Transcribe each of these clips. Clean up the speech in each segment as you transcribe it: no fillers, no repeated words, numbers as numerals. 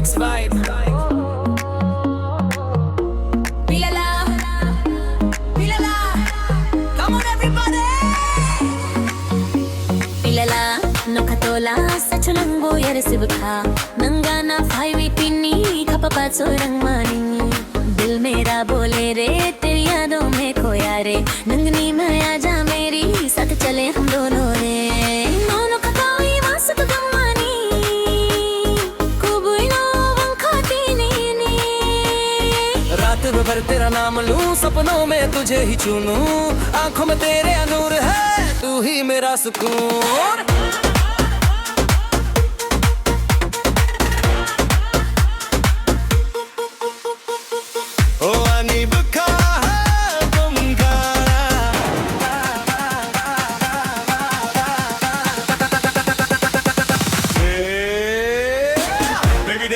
remix vibe. Pilala, Pilala, come on everybody. Pilala Nokha Tola sach lango yar sibkha nanga na phaiwi pinni khapa chorang mani दिल मेरा बोले रे तेरी यादों में खोया रे नंगनी में आजा मेरी साथ चले हम दोनों रे नोनो ककाई वासत गम्मानी कुबुई नो वंखाती नी रात भर तेरा नाम लूं सपनों में तुझे ही चुनूं आंखों में तेरे नूर है तू ही मेरा सुकून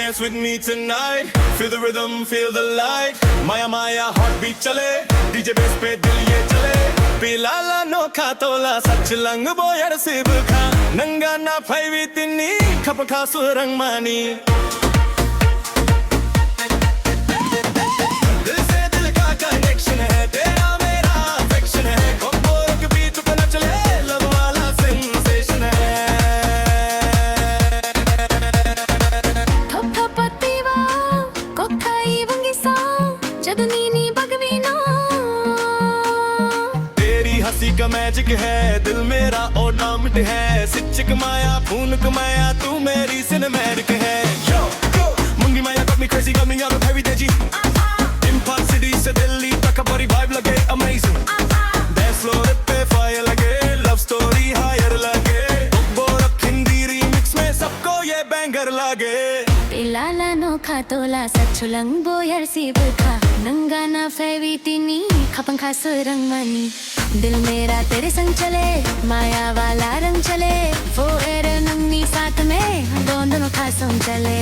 Dance with me tonight, feel the rhythm, feel the light. Maya Maya heartbeat chale, DJ bass pe dil ye chale. Pilala Nokha Tola sach lang bo yar sibkha nanga na phaiwi tinni khap kha surang mani. दिल से दिल का connection है तेरा मेरा affection है Kokborok beat पे न चले love वाला sensation है तेरी हंसी का मैजिक है दिल मेरा ऑर्नामेंट है सिच्चिक माया खून कमाया तू मेरी सिनेमैटिक है yo yo मुंगी माया got me crazy got me out of heavy तेजी इम्फाल सिटी से दिल्ली तक बड़ी वाइब लगे amazing dance floor पे फायर लगे लव स्टोरी हायर लगे कोकबोरक हिंदी रीमिक्स में सबको ये बैंगर लगे Pilala Nokha Tola sach lang bo yar sibkha nanga na phaiwi tinni khapang kha surang mani दिल मेरा तेरे संग चले माया वाला रंग चले forever नंगनी साथ में दोनों खासों चले